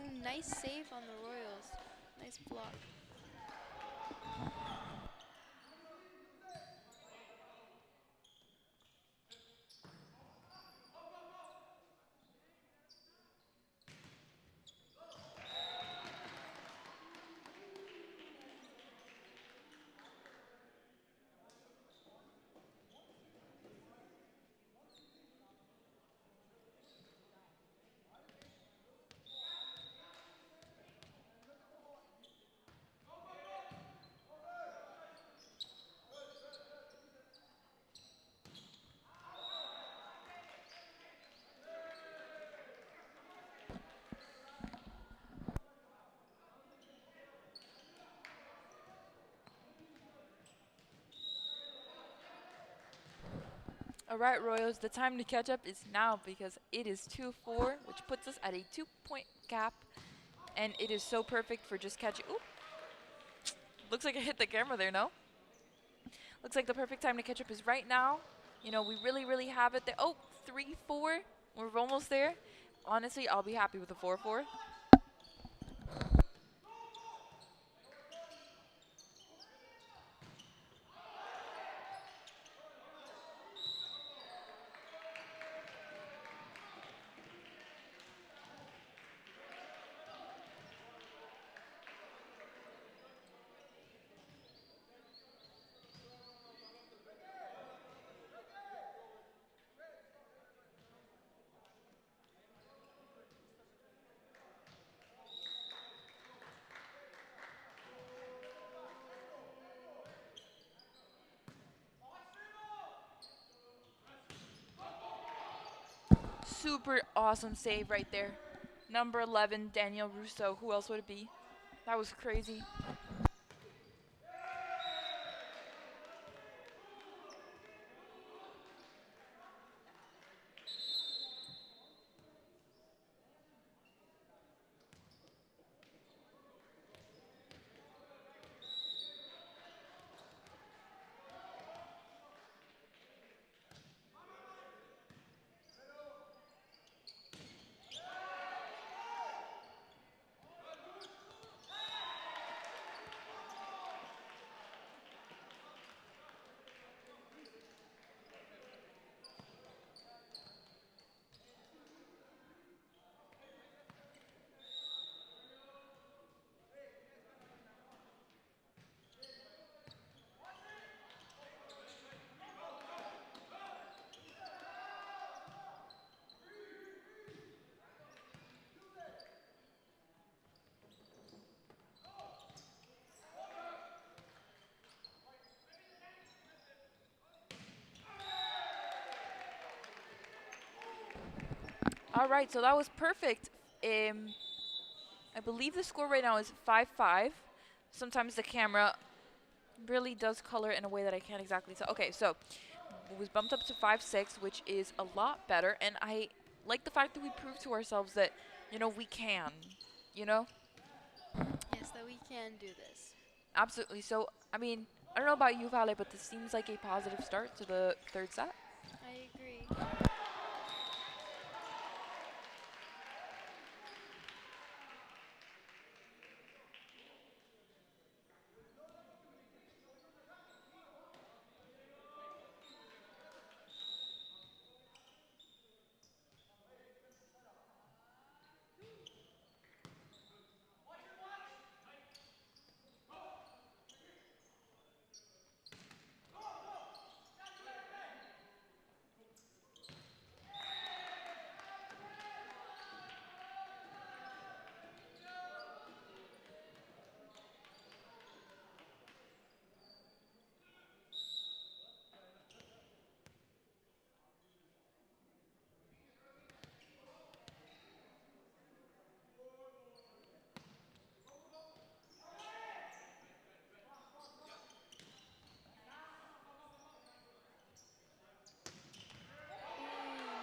Ooh, nice save on the Royals. Nice block. All right, Royals, the time to catch up is now because it is 2-4, which puts us at a 2-point gap, and it is so perfect for just catching. Ooh, looks like I hit the camera there, no? Looks like the perfect time to catch up is right now. You know, we really, really have it there. Oh, 3-4. We're almost there. Honestly, I'll be happy with a 4-4. Super awesome save right there. Number 11, Daniel Russo. Who else would it be? That was crazy. All right, so that was perfect. I believe the score right now is 5-5. Sometimes the camera really does color in a way that I can't exactly tell. Okay, so it was bumped up to 5-6, which is a lot better. And like the fact that we proved to ourselves that, we can, you know? Yes, that we can do this. Absolutely. So, I mean, I don't know about you, Vale, but this seems like a positive start to the third set. I agree.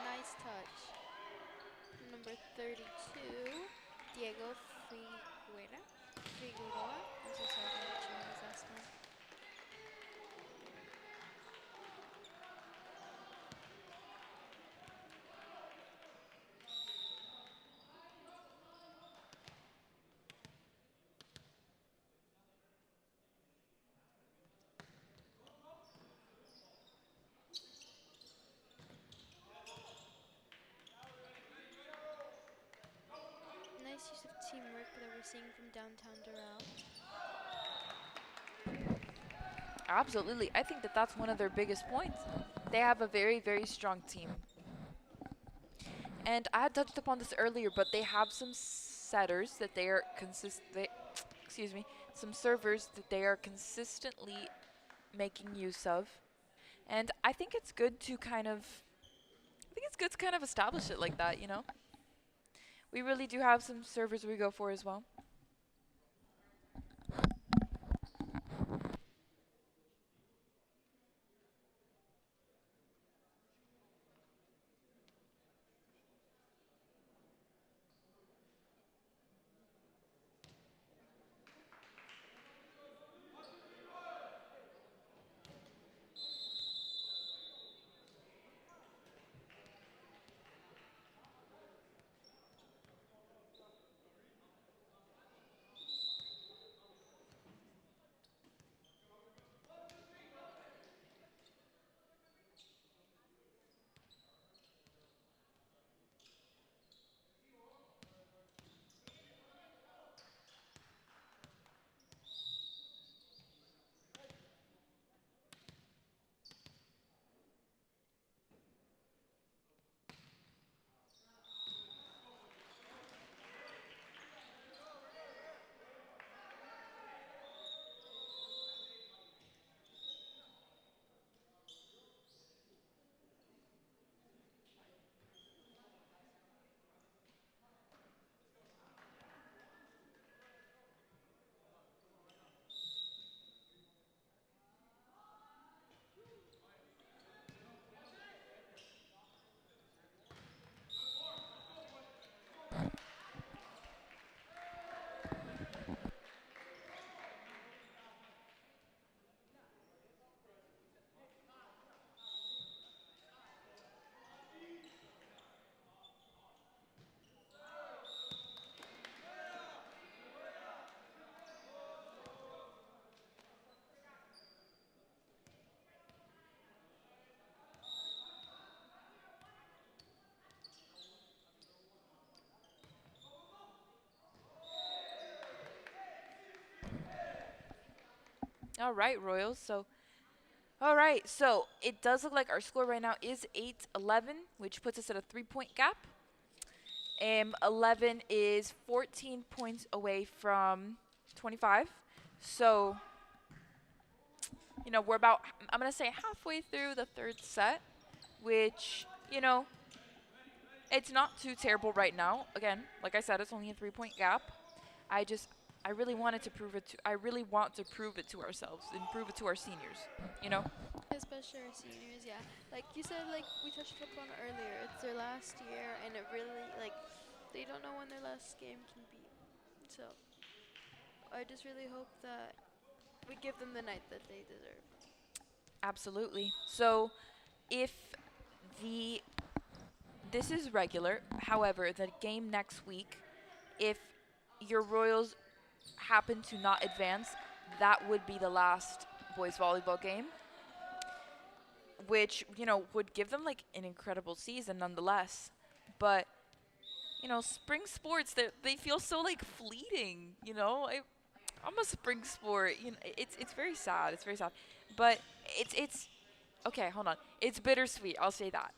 Nice touch. Number 32, Diego Figuera. Figueroa. I'm so sorry if I'm butchering his last name. Nice use of teamwork that we're seeing from downtown Doral. Absolutely. I think that that's one of their biggest points. They have a very, very strong team. And I had touched upon this earlier, but they have some setters that they are excuse me, some servers that they are consistently making use of. And I think it's good to establish it like that, you know? We really do have some servers we go for as well. All right, Royals. So it does look like our score right now is 8-11, which puts us at a 3-point gap. 11 is 14 points away from 25. So, we're about, I'm going to say halfway through the third set, which, it's not too terrible right now. Again, like I said, it's only a 3-point gap. I just I really wanted to prove it to I really want to prove it to ourselves and prove it to our seniors, you know? Especially our seniors, yeah. Like you said, like we touched upon earlier, it's their last year, and it really like they don't know when their last game can be. So I just really hope that we give them the night that they deserve. Absolutely. So, if the this is regular, however, the game next week, if your Royals happen to not advance, that would be the last boys volleyball game, which, would give them like an incredible season nonetheless. But, spring sports, they feel so like fleeting, I'm a spring sport, it's very sad. It's very sad. But it's okay, hold on. It's bittersweet, I'll say that.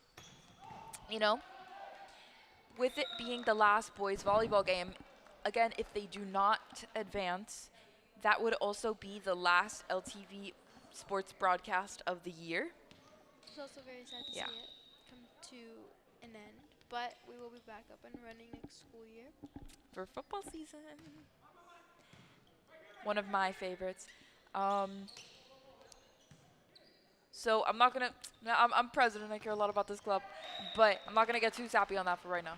You know, with it being the last boys volleyball game, again, if they do not advance, that would also be the last LTV sports broadcast of the year. It's also very sad to Yeah. see it come to an end, but we will be back up and running next school year. For football season. One of my favorites. Um, so I'm not gonna. I'm president. I care a lot about this club, but I'm not gonna get too sappy on that for right now.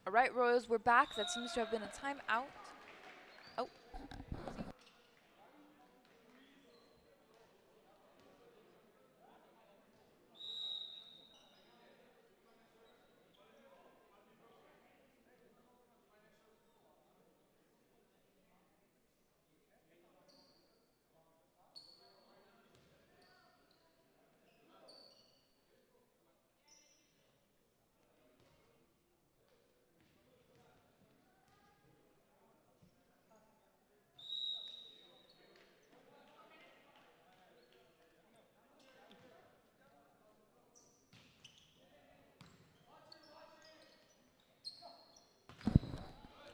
All right, Royals, we're back. That seems to have been a timeout. Oh,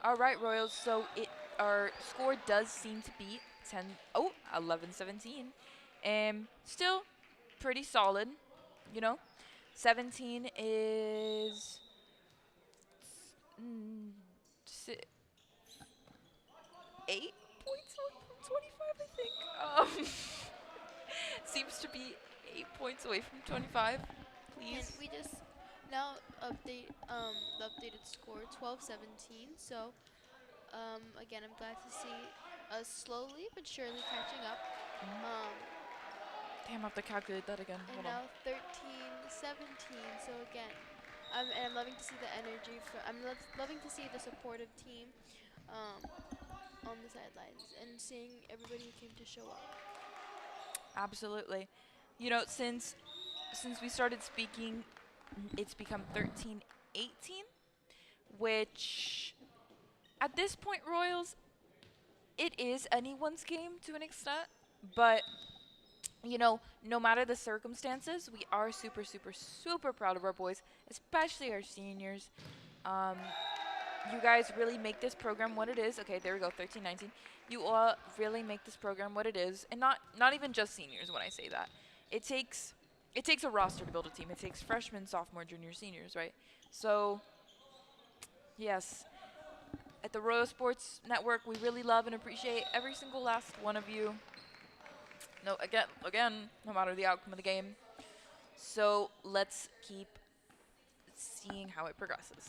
All right, Royals. So our score does seem to be 10. Oh, 11-17. Still pretty solid. You know, 17 is mm, 8 points away from 25, I think. Seems to be 8 points away from 25. Can Please. we just now update the updated score 12-17. So again, I'm glad to see us slowly but surely catching up. Um, Damn, I have to calculate that again. and Hold on. now 13-17. So again, and I'm loving to see the energy. Loving to see the supportive team um, on the sidelines and seeing everybody who came to show up. Absolutely. You know, since we started speaking, it's become 13-18, which at this point, Royals, it is anyone's game to an extent, but you know, no matter the circumstances, we are super, super, super proud of our boys, especially our seniors. Um, you guys really make this program what it is. Okay, there we go, 13-19. You all really make this program what it is, and not even just seniors when I say that. It takes it takes a roster to build a team. It takes freshmen, sophomore, junior, seniors, right? So, yes, at the Royal Sports Network, we really love and appreciate every single last one of you. No, again, no matter the outcome of the game. So let's keep seeing how it progresses.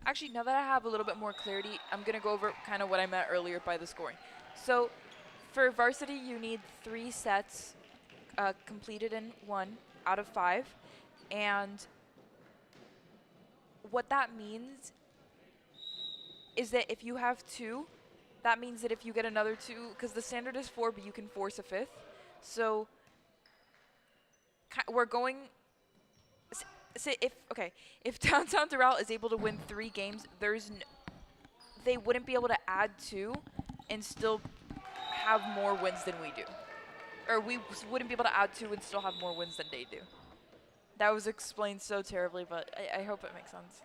Actually, now that I have a little bit more clarity, I'm going to go over kind of what I meant earlier by the scoring. So for varsity, you need 3 sets completed in 1 out of 5. And what that means is that if you have 2, that means that if you get another 2, because the standard is 4, but you can force a 5th. So we're going. Say if Downtown Doral is able to win 3 games, they wouldn't be able to add 2 and still have more wins than we do. Or we wouldn't be able to add 2 and still have more wins than they do. That was explained so terribly, but I hope it makes sense.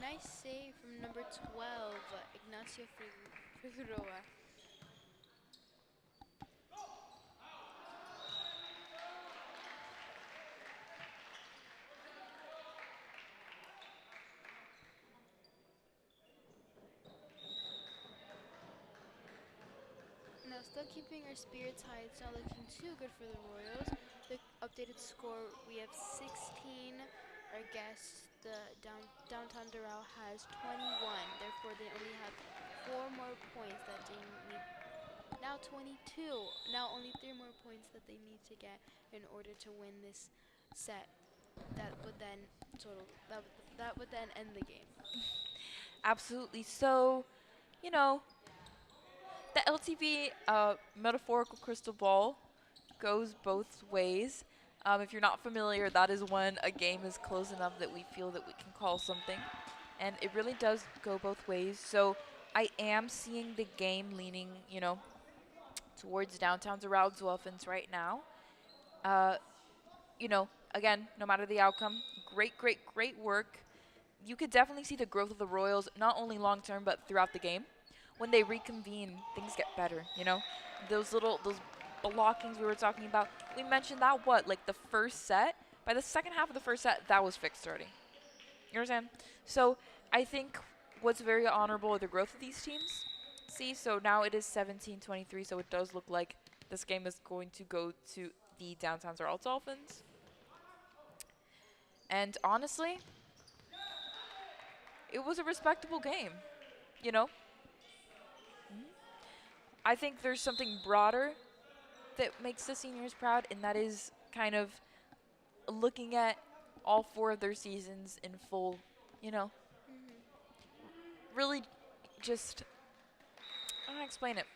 Nice save from number 12, Ignacio Figueroa. Now, still keeping our spirits high, it's not looking too good for the Royals. The updated score, we have 16. Our guest, the downtown Doral, has 21. Therefore, they only have 4 more points that they need. Now 22. Now only 3 more points that they need to get in order to win this set. That would then that would then end the game. Absolutely. So, you know, the LTV metaphorical crystal ball goes both ways. If you're not familiar, that is when a game is close enough that we feel that we can call something. And it really does go both ways. So I am seeing the game leaning, towards downtown Doral Dolphins right now. Uh, again, no matter the outcome, great, great, great work. You could definitely see the growth of the Royals, not only long term, but throughout the game. When they reconvene, things get better. Those blockings we were talking about, we mentioned that, like the first set? By the second half of the first set, that was fixed already. You understand? So I think what's very honorable are the growth of these teams. See, so now it is 17-23, so it does look like this game is going to go to the Downtown Doral Dolphins. And honestly, it was a respectable game, you know? I think there's something broader that makes the seniors proud, and that is kind of looking at all four of their seasons in full, you know? Mhm. Really just, I don't know how to explain it.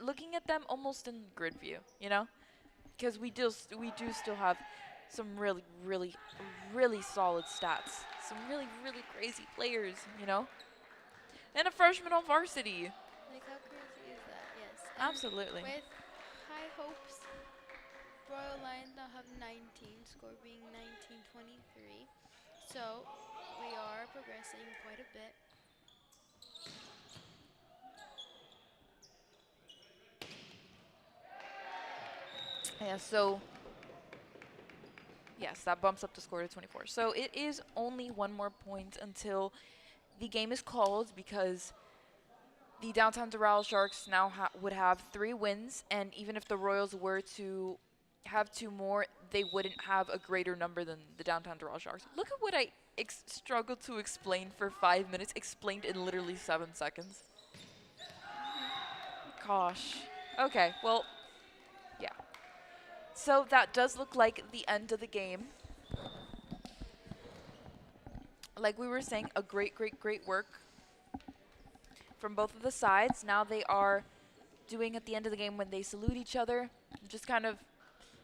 Looking at them almost in grid view, you know? Because we do still have some really, really, really solid stats. Some really, really crazy players, you know? And a freshman on varsity. Like how crazy is that? Yes. And Absolutely. with high hopes, Royal Lions now have 19, score being 19-23. So we are progressing quite a bit. Yeah, so yes, that bumps up the score to 24. So it is only one more point until the game is called because the downtown Doral Sharks now would have 3 wins, and even if the Royals were to have 2 more, they wouldn't have a greater number than the downtown Doral Sharks. Look at what I struggled to explain for 5 minutes, explained in literally 7 seconds. Gosh. Okay, well, yeah. So that does look like the end of the game. Like we were saying, a great, great, great work from both of the sides. Now they are doing at the end of the game when they salute each other, just kind of,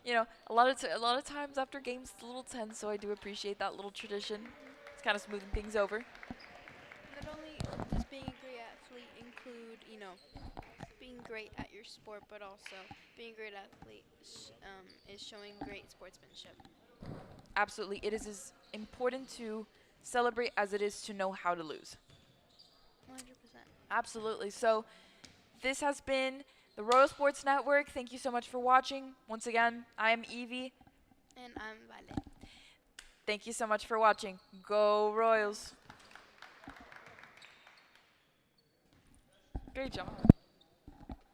a lot of times after games it's a little tense, so I do appreciate that little tradition. It's kind of smoothing things over. Not only does being a great athlete include, being great at your sport, but also being a great athlete is showing great sportsmanship. Absolutely, it is as important to celebrate as it is to know how to lose. 100%. Absolutely. So this has been the Royal Sports Network. Thank you so much for watching. Once again, I am Evie. And I'm Vale. Thank you so much for watching. Go Royals. Great job.